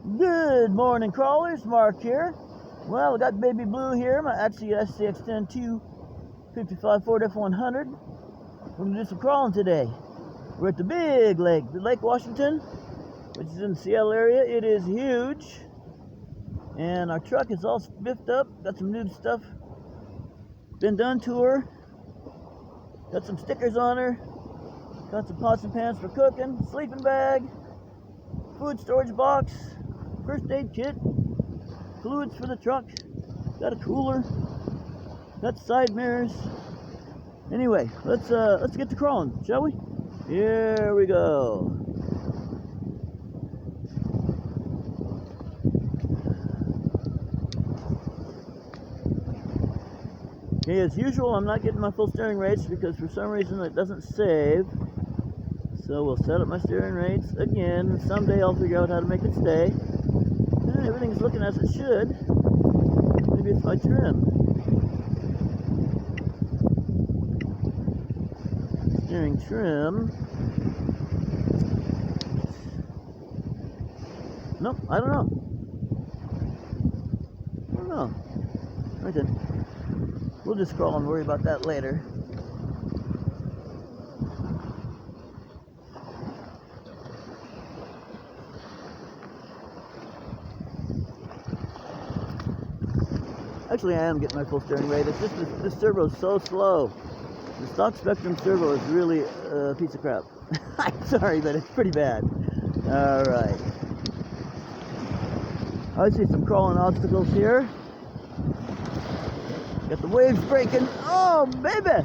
Good morning, crawlers. Mark here. Well, I got baby blue here, my Axial SCX10II 55 Ford F100. We're going to do some crawling today. We're at the big lake, the Lake Washington, which is in the Seattle area. It is huge. And our truck is all spiffed up. Got some new stuff been done to her. Got some stickers on her. Got some pots and pans for cooking, sleeping bag, food storage box, first aid kit, fluids for the truck, got a cooler, got side mirrors. Anyway, let's get to crawling, shall we? Here we go. Okay, as usual, I'm not getting my full steering rates because for some reason it doesn't save. So we'll set up my steering rates again. Someday I'll figure out how to make it stay. And everything's looking as it should. Maybe it's my trim. Steering trim. Nope, I don't know. Right then. We'll just crawl and worry about that later. Actually, I am getting my full steering rate. It's just this servo is so slow. The stock Spectrum servo is really a piece of crap. I'm sorry, but it's pretty bad. All right. I see some crawling obstacles here. Got the waves breaking. Oh, baby!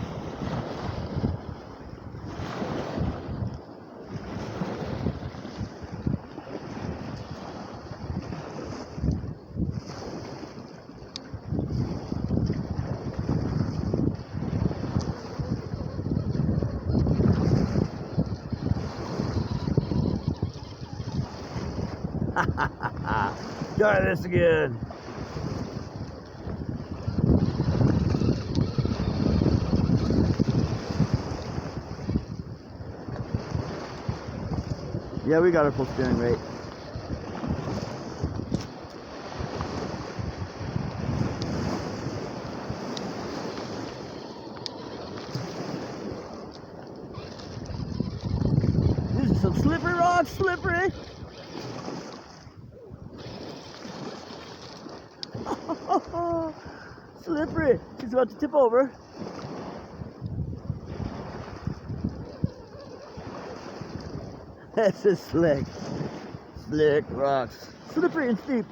Try this again. Yeah, we got our full steering rate. These are some slippery rocks, slippery. Slippery. She's about to tip over. This is slick. Slick rocks. Slippery and steep.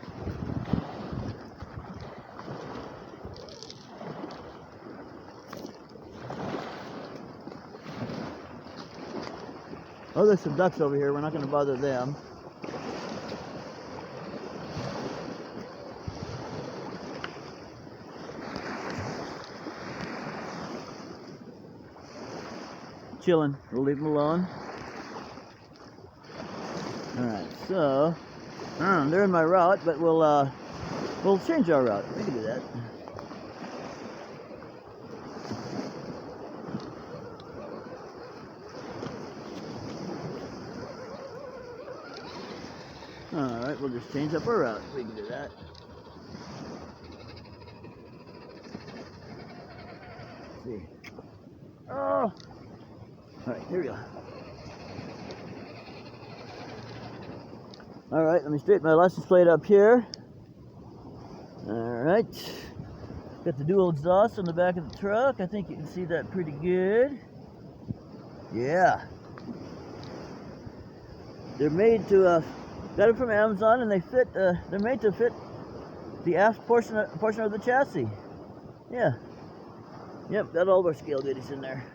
Oh, there's some ducks over here. We're not going to bother them. Chilling. We'll leave them alone. Alright, so they're in my route, but we'll change our route. We can do that. Alright, we'll just change up our route. We can do that. Let's see. Oh! Alright, here we go. Alright, let me straighten my license plate up here. Alright. Got the dual exhaust on the back of the truck. I think you can see that pretty good. Yeah. They're made to, got it from Amazon, and they fit, they're made to fit the aft portion of the chassis. Yeah. Yep, got all of our scale duties in there.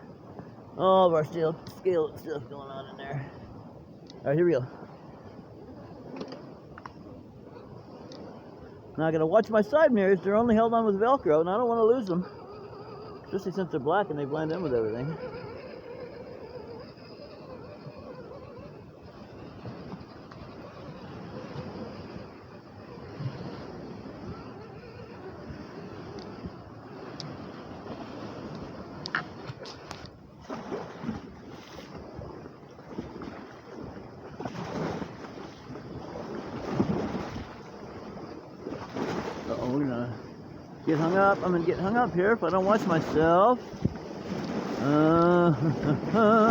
All of our scale stuff going on in there. Alright, here we go. Now I gotta watch my side mirrors. They're only held on with Velcro, and I don't want to lose them. Especially since they're black and they blend in with everything. get hung up. I'm gonna get hung up here if I don't watch myself.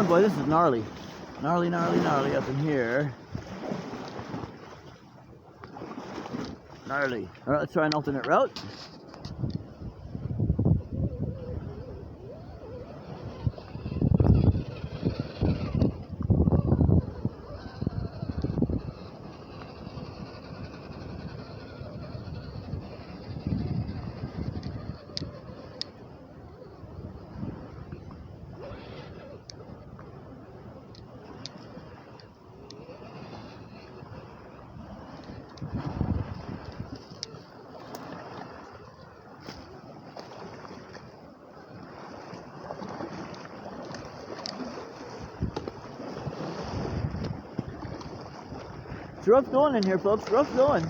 Boy, this is gnarly. Gnarly up in here. Gnarly. All right, let's try an alternate route. It's rough going in here, folks. Rough going.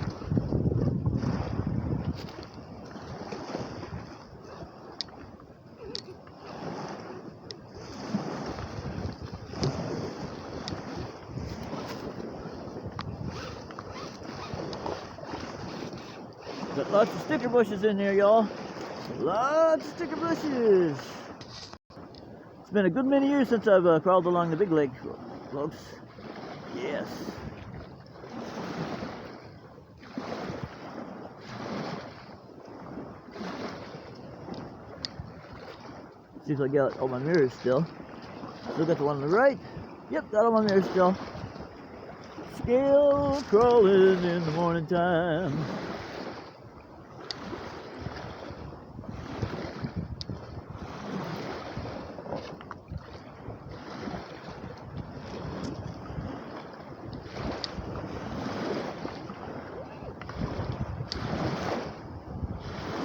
Got lots of sticker bushes in here, y'all. Lots of sticker bushes. It's been a good many years since I've crawled along the big lake, folks. Yes. See if I got all my mirrors still. Still got the one on the right. Yep, got all my mirrors still. Scale crawling in the morning time.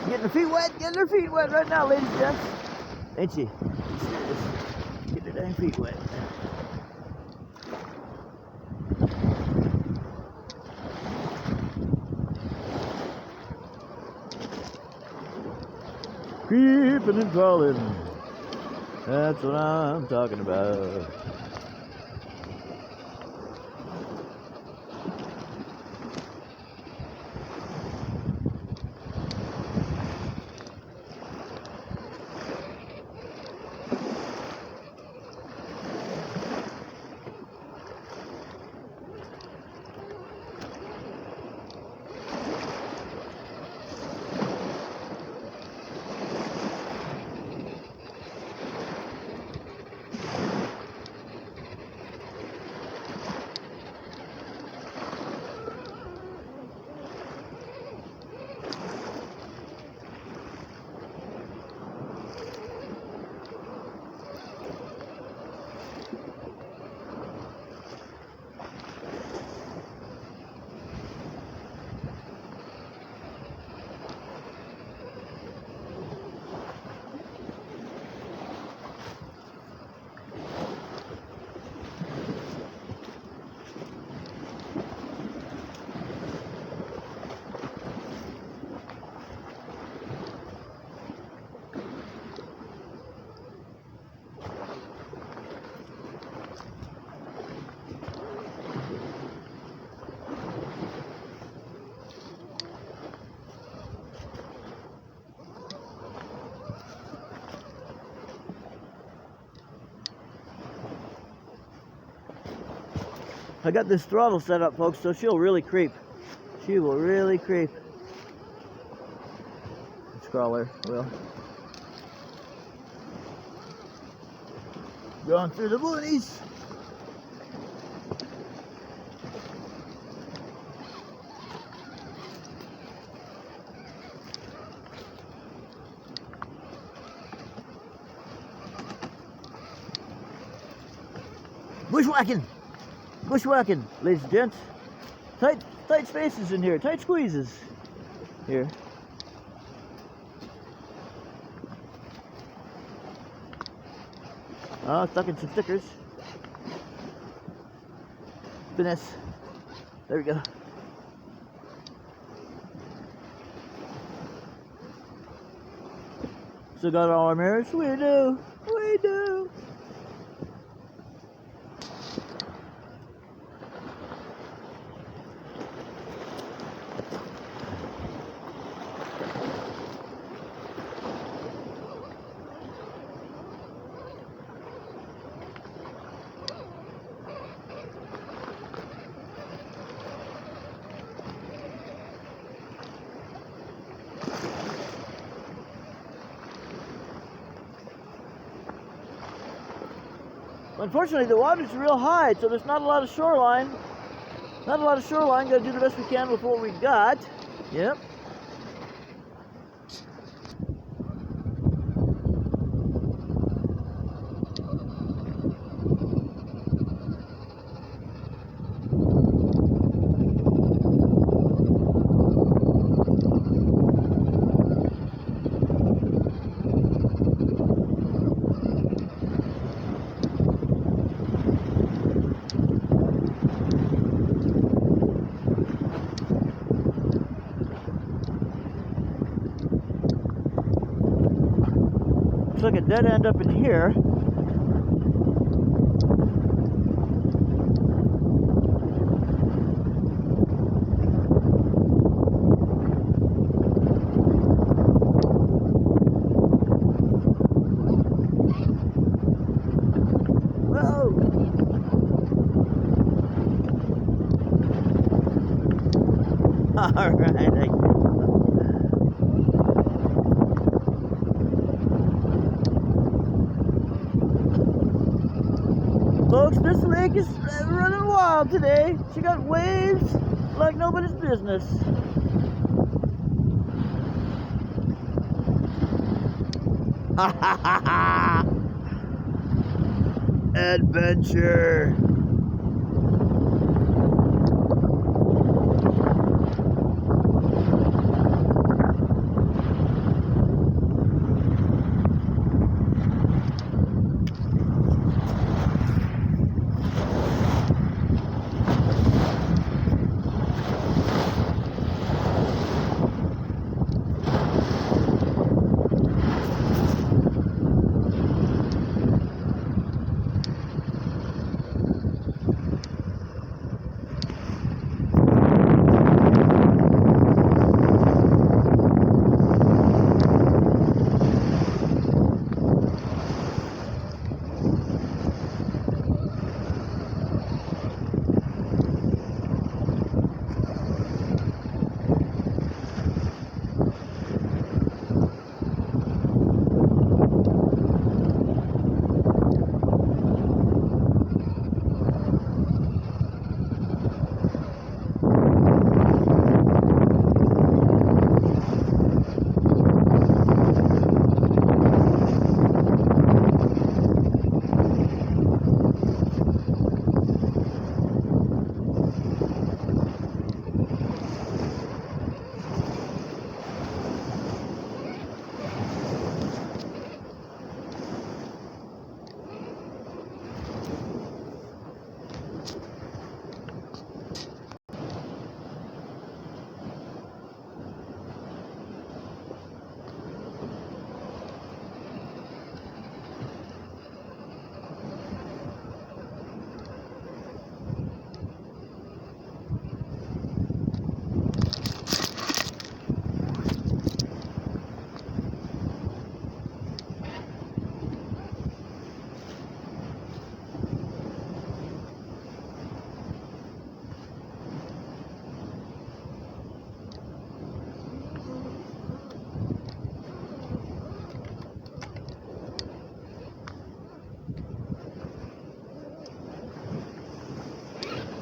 Getting her feet wet, getting her feet wet right now, ladies and gents. Ain't she? Get her dang feet wet. Creeping and crawling. That's what I'm talking about. I got this throttle set up, folks, so she'll really creep. She will really creep. This crawler will. Going through the boonies. Bushwhacking! Bushwhacking, ladies and gents. Tight spaces in here, tight squeezes here. Stuck in some stickers. Finesse. There we go. Still got all our mirrors? We do. We do. Unfortunately, the water's real high, so there's not a lot of shoreline. Not a lot of shoreline. Got to do the best we can with what we got. Yep. Looks like a dead end up in here. All right. Folks, this lake is running wild today. She got waves like nobody's business. Ha ha ha ha! Adventure!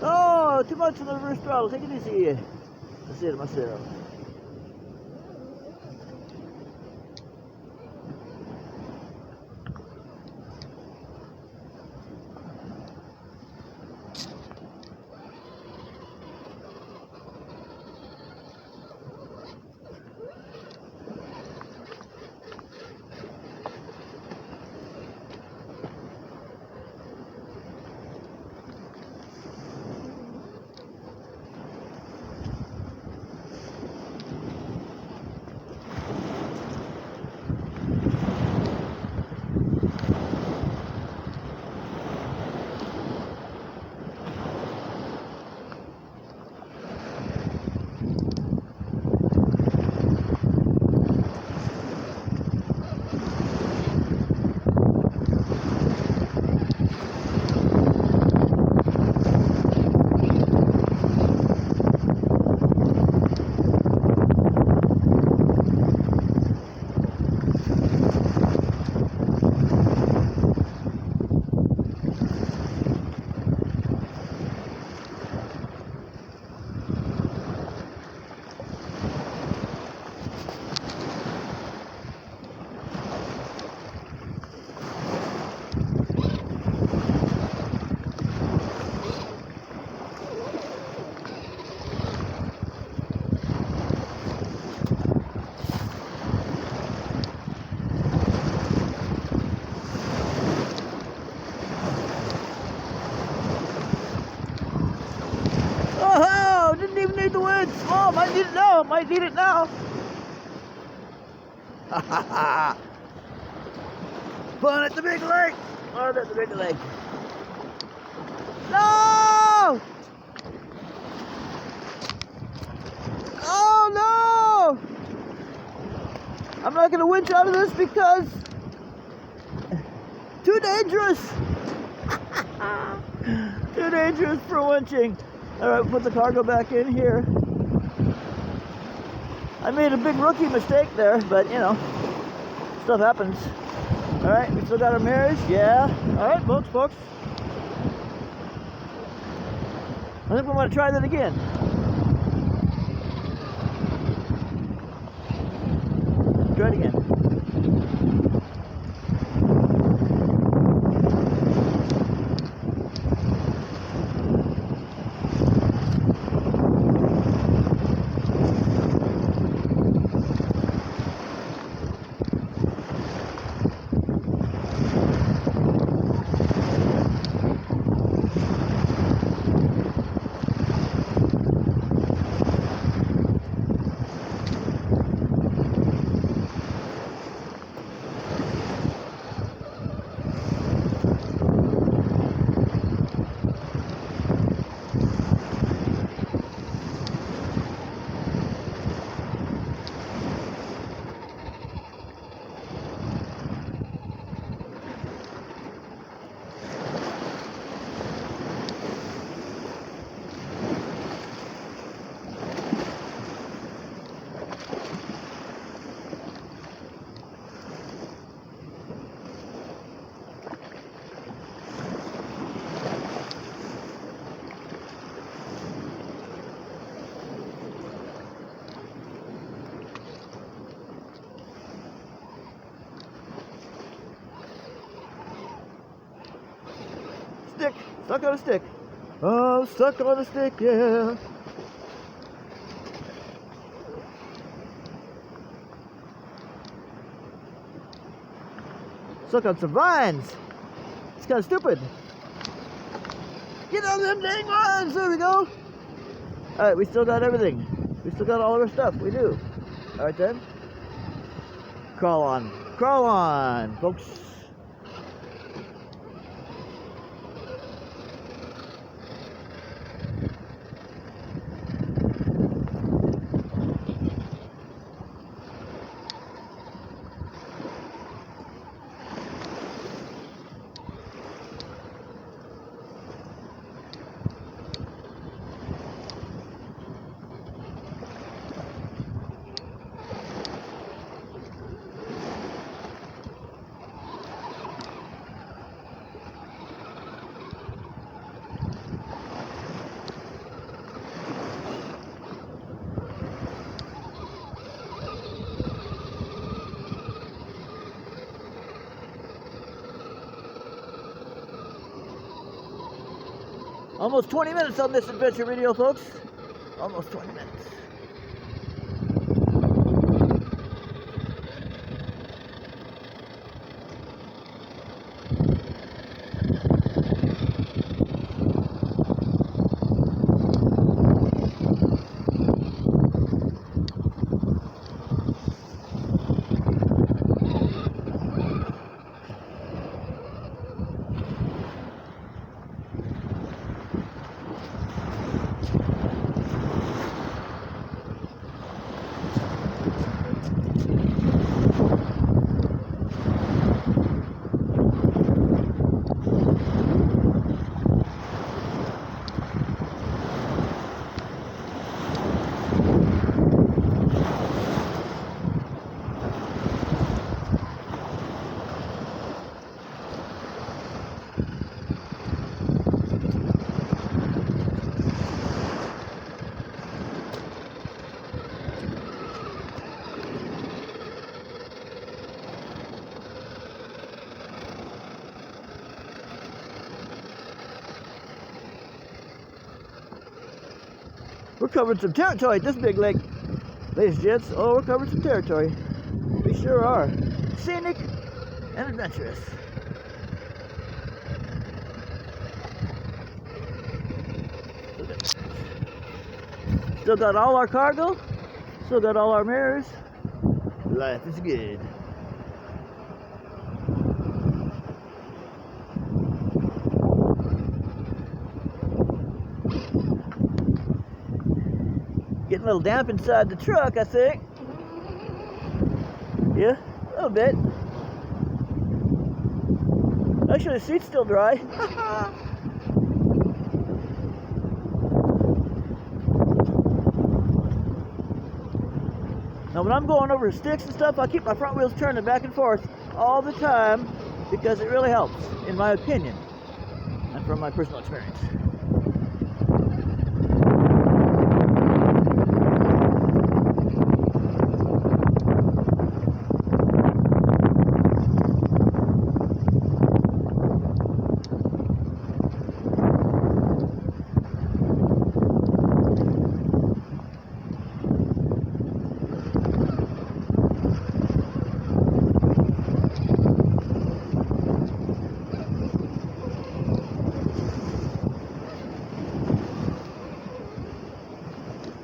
Oh, too much on the reverse throttle. Take it easy. I see it myself. Might need it now. Might need it now. Ha ha ha. Fun at the big lake. Fun at the big lake. No! Oh no! I'm not gonna winch out of this because too dangerous. Too dangerous for winching. All right, put the cargo back in here. I made a big rookie mistake there, but you know, stuff happens. All right, we still got our mirrors. Yeah. All right, folks. I think we want to try that again. Try it again. Stick, stuck on a stick. Oh, stuck on a stick, yeah. Stuck on some vines. It's kind of stupid. Get on them dang vines, there we go. All right, we still got everything. We still got all of our stuff, we do. All right then. Crawl on, folks. Almost 20 minutes on this adventure video, folks. Almost 20 minutes. We're covering some territory at this big lake, ladies and gents. Oh, we're covering some territory. We sure are. Scenic and adventurous. Look at that. Still got all our cargo. Still got all our mirrors. Life is good. Getting a little damp inside the truck, I think. Yeah, a little bit. Actually, the seat's still dry. Now, when I'm going over sticks and stuff, I keep my front wheels turning back and forth all the time because it really helps, in my opinion, and from my personal experience.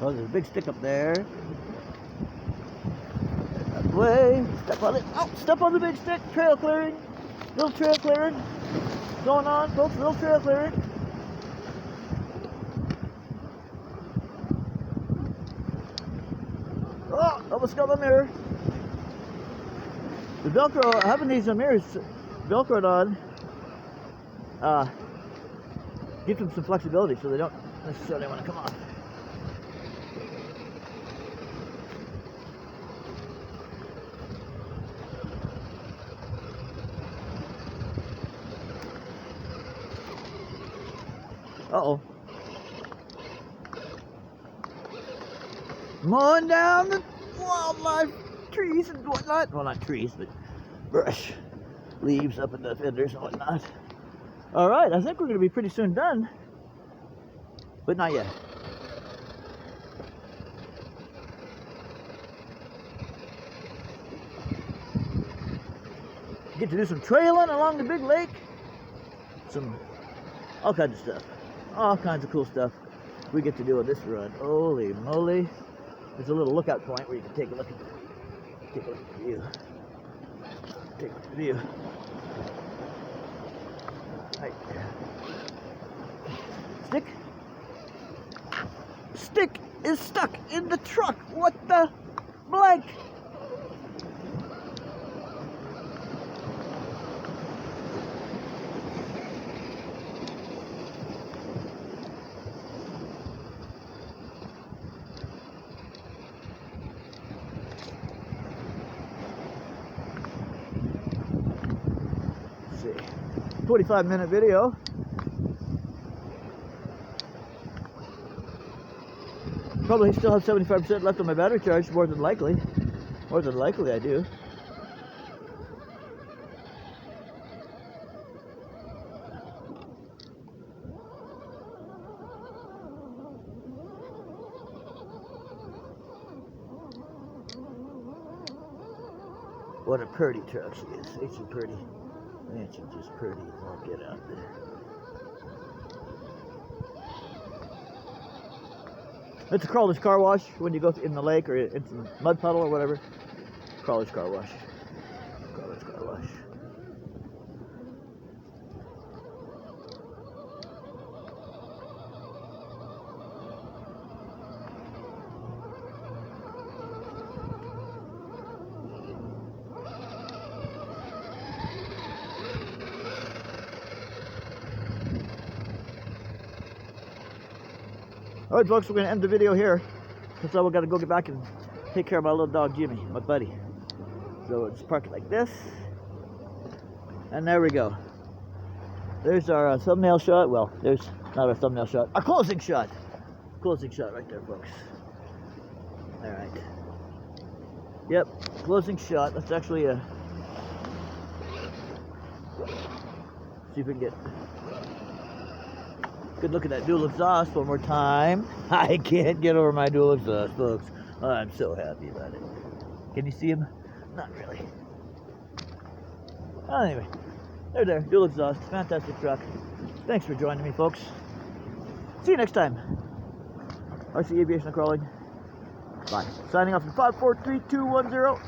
Oh, there's a big stick up there. Out of the way. Step on it. Oh, step on the big stick. Trail clearing. Little trail clearing. Going on, folks. Little trail clearing. Oh, almost got my mirror. The Velcro, having these mirrors Velcroed on, gives them some flexibility so they don't necessarily want to come off. Uh-oh. Mowing down the wildlife trees and whatnot. Well, not trees, but brush. Leaves up in the fenders and whatnot. Alright, I think we're going to be pretty soon done. But not yet. Get to do some trailing along the big lake. All kinds of stuff. All kinds of cool stuff we get to do on this run. Holy moly. There's a little lookout point where you can take a look at the view. Take a look at the view. Right. Stick is stuck in the truck. What the blank? Let's see. 25-minute video. Probably still have 75% left on my battery charge, more than likely. More than likely I do. What a pretty truck she is. Ain't she pretty? Ain't she just pretty? I'll get out there. It's a crawler's car wash when you go in the lake or in some mud puddle or whatever. Crawler's car wash. Crawler's car wash. Alright folks, we're going to end the video here. So we've got to go get back and take care of my little dog Jimmy, my buddy. So let's park it like this. And there we go. There's our thumbnail shot. Well, there's not our thumbnail shot. Our closing shot. Closing shot right there, folks. Alright. Yep, closing shot. Let's actually see if we can get good look at that dual exhaust one more time. I can't get over my dual exhaust, folks. I'm so happy about it. Can you see him? Not really. Well, anyway, there, dual exhaust. Fantastic truck. Thanks for joining me, folks. See you next time. RC Aviation Crawling. Bye. Signing off from 543210.